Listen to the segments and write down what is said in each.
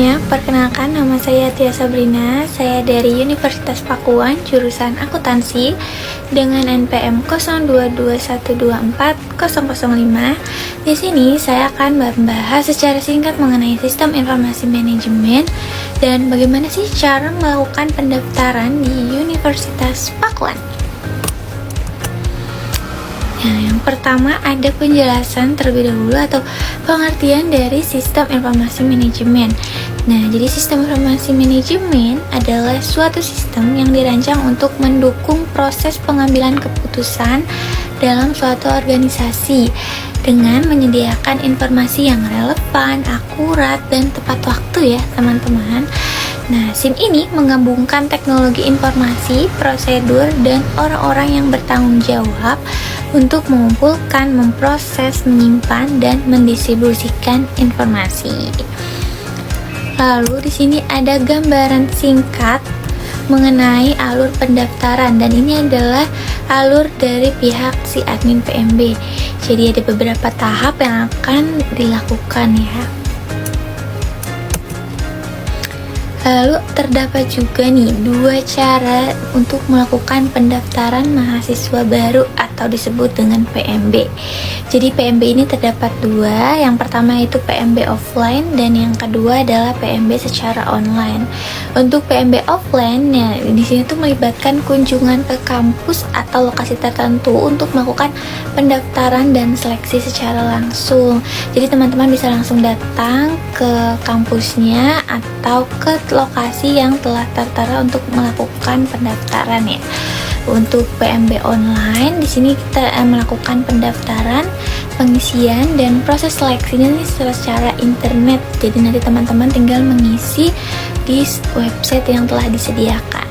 semuanya, perkenalkan nama saya Tia Sabrina. Saya dari Universitas Pakuan, jurusan akuntansi dengan NPM 0221240005. Di sini saya akan membahas secara singkat mengenai sistem informasi manajemen dan bagaimana sih cara melakukan pendaftaran di Universitas Pakuan. Nah, yang pertama ada penjelasan terlebih dahulu atau pengertian dari sistem informasi manajemen. Nah, jadi sistem informasi manajemen adalah suatu sistem yang dirancang untuk mendukung proses pengambilan keputusan dalam suatu organisasi dengan menyediakan informasi yang relevan, akurat, dan tepat waktu ya teman-teman. Nah, SIM ini menggabungkan teknologi informasi, prosedur, dan orang-orang yang bertanggung jawab untuk mengumpulkan, memproses, menyimpan, dan mendistribusikan informasi. Lalu di sini ada gambaran singkat mengenai alur pendaftaran, dan ini adalah alur dari pihak si admin PMB. Jadi ada beberapa tahap yang akan dilakukan ya. Lalu terdapat juga nih dua cara untuk melakukan pendaftaran mahasiswa baru atau disebut dengan PMB. Jadi PMB ini terdapat dua, yang pertama itu PMB offline dan yang kedua adalah PMB secara online. Untuk PMB offline ya di sini tuh melibatkan kunjungan ke kampus atau lokasi tertentu untuk melakukan pendaftaran dan seleksi secara langsung. Jadi teman-teman bisa langsung datang ke kampusnya atau ke lokasi yang telah tertera untuk melakukan pendaftaran ya. Untuk PMB online di sini kita melakukan pendaftaran, pengisian dan proses seleksinya ini secara internet. Jadi nanti teman-teman tinggal mengisi di website yang telah disediakan.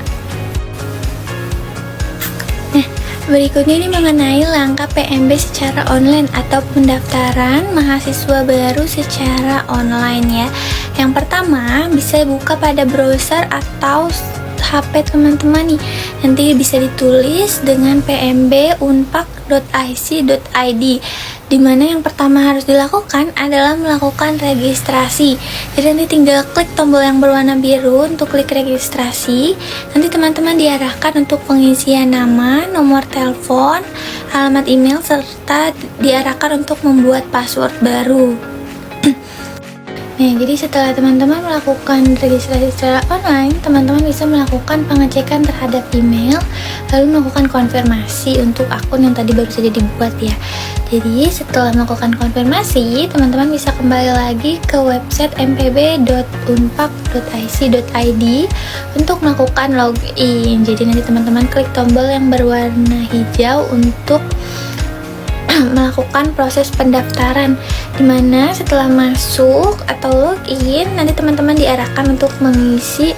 Nah, berikutnya ini mengenai langkah PMB secara online atau pendaftaran mahasiswa baru secara online ya. Yang pertama bisa buka pada browser atau HP teman-teman nih. Nanti bisa ditulis dengan pmb.unpak.ic.id, dimana yang pertama harus dilakukan adalah melakukan registrasi. Jadi nanti tinggal klik tombol yang berwarna biru untuk klik registrasi. Nanti teman-teman diarahkan untuk pengisian nama, nomor telepon, alamat email, serta diarahkan untuk membuat password baru. Nah, jadi setelah teman-teman melakukan registrasi secara online, teman-teman bisa melakukan pengecekan terhadap email, lalu melakukan konfirmasi untuk akun yang tadi baru saja dibuat ya. Jadi setelah melakukan konfirmasi, teman-teman bisa kembali lagi ke website mpb.unpak.ic.id untuk melakukan login. Jadi nanti teman-teman klik tombol yang berwarna hijau untuk melakukan proses pendaftaran, dimana setelah masuk atau login nanti teman-teman diarahkan untuk mengisi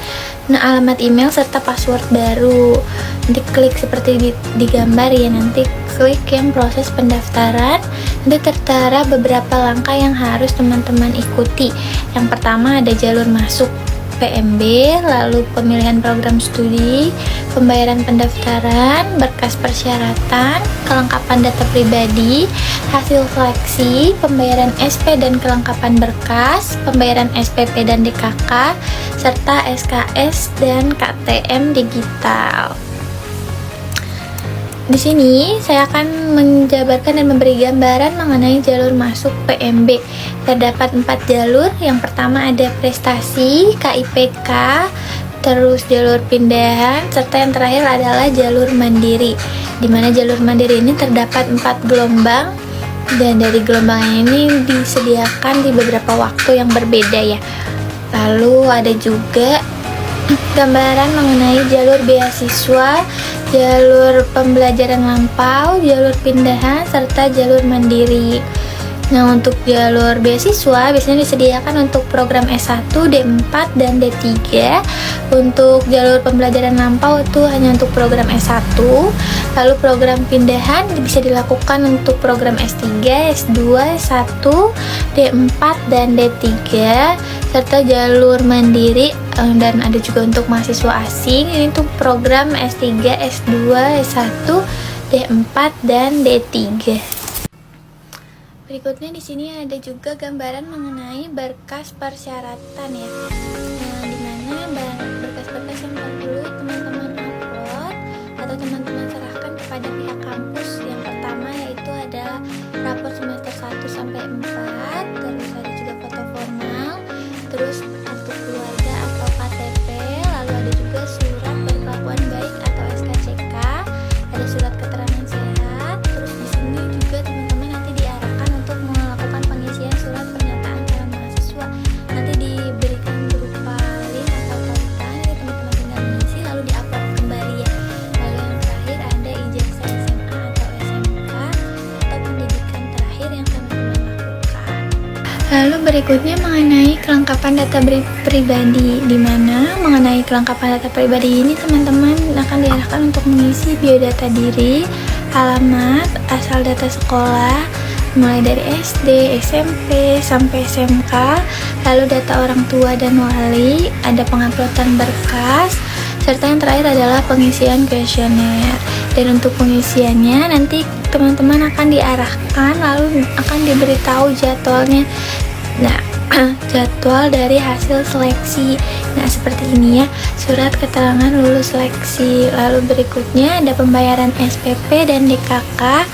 alamat email serta password baru. Nanti klik seperti di gambar ya, nanti klik yang proses pendaftaran. Nanti tertera beberapa langkah yang harus teman-teman ikuti. Yang pertama ada jalur masuk PMB, lalu pemilihan program studi, pembayaran pendaftaran, berkas persyaratan, kelengkapan data pribadi, hasil seleksi, pembayaran SP dan kelengkapan berkas, pembayaran SPP dan DKK, serta SKS dan KTM digital. Di sini saya akan menjabarkan dan memberi gambaran mengenai jalur masuk PMB. Terdapat 4 jalur. Yang pertama ada prestasi, KIPK, terus jalur pindahan, serta yang terakhir adalah jalur mandiri. Di mana jalur mandiri ini terdapat 4 gelombang, dan dari gelombang ini disediakan di beberapa waktu yang berbeda ya. Lalu ada juga gambaran mengenai jalur beasiswa, jalur pembelajaran lampau, jalur pindahan, serta jalur mandiri. Nah, untuk jalur beasiswa biasanya disediakan untuk program S1, D4, dan D3. Untuk jalur pembelajaran lampau itu hanya untuk program S1. Lalu program pindahan bisa dilakukan untuk program S3, S2, S1, D4, dan D3. Serta jalur mandiri dan ada juga untuk mahasiswa asing, ini untuk program S3, S2, S1, D4, dan D3. Berikutnya di sini ada juga gambaran mengenai berkas persyaratan ya. Nah, dimana berkas-berkas yang perlu teman-teman upload atau teman-teman serahkan kepada pihak kampus. Yang pertama yaitu ada rapor semester 1 sampai 4, terus ada juga foto formal, terus akte keluarga atau KTP, lalu ada juga surat berkelakuan baik atau SKCK, ada surat keterangan sehat. Terus di sini juga teman-teman nanti diarahkan untuk melakukan pengisian surat pernyataan calon mahasiswa. Nanti diberikan berupa link atau tautan, jadi teman-teman tinggal mengisi lalu diupload kembali ya. Lalu yang terakhir ada ijazah SMA atau SMK atau pendidikan terakhir yang teman-teman lakukan. Lalu berikutnya mengenai kelengkapan data pribadi, di mana mengenai kelengkapan data pribadi ini teman-teman akan diarahkan untuk mengisi biodata diri, alamat, asal data sekolah, mulai dari SD, SMP, sampai SMK, lalu data orang tua dan wali, ada penguploadan berkas, serta yang terakhir adalah pengisian kuesioner. Dan untuk pengisiannya nanti teman-teman akan diarahkan lalu akan diberitahu jadwalnya. Nah, jadwal dari hasil seleksi. Nah, seperti ini ya, surat keterangan lulus seleksi. Lalu berikutnya ada pembayaran SPP dan DKK.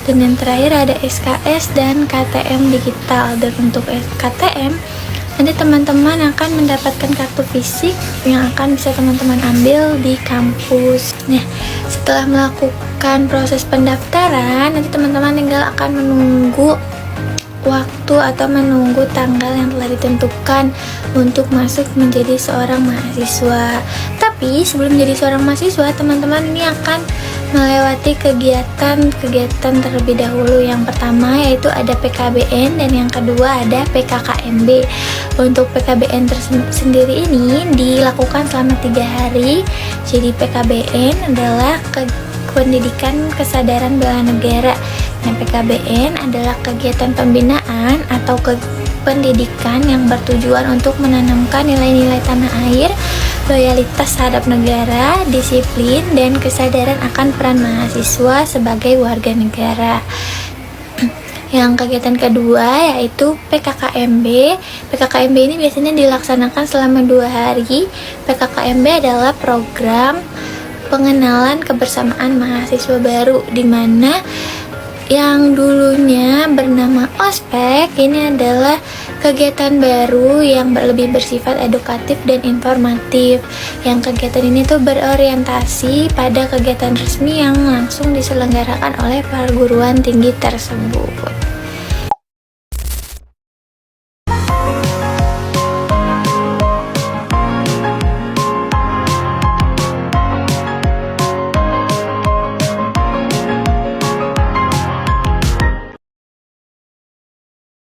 Dan yang terakhir ada SKS dan KTM digital. Dan untuk KTM nanti teman-teman akan mendapatkan kartu fisik yang akan bisa teman-teman ambil di kampus. Nah, setelah melakukan proses pendaftaran, nanti teman-teman tinggal akan menunggu waktu atau menunggu tanggal yang telah ditentukan untuk masuk menjadi seorang mahasiswa. Tapi sebelum menjadi seorang mahasiswa, teman-teman ini akan melewati kegiatan terlebih dahulu. Yang pertama yaitu ada PKBN dan yang kedua ada PKKMB. Untuk PKBN sendiri ini dilakukan selama 3 hari. Jadi PKBN adalah pendidikan kesadaran bela negara. Nah, PKBN adalah kegiatan pembinaan atau pendidikan yang bertujuan untuk menanamkan nilai-nilai tanah air, loyalitas terhadap negara, disiplin, dan kesadaran akan peran mahasiswa sebagai warga negara. Yang kegiatan kedua yaitu PKKMB. PKKMB ini biasanya dilaksanakan selama 2 hari. PKKMB adalah program pengenalan kebersamaan mahasiswa baru, di mana yang dulunya bernama Ospek ini adalah kegiatan baru yang lebih bersifat edukatif dan informatif. Yang kegiatan ini tuh berorientasi pada kegiatan resmi yang langsung diselenggarakan oleh perguruan tinggi tersebut.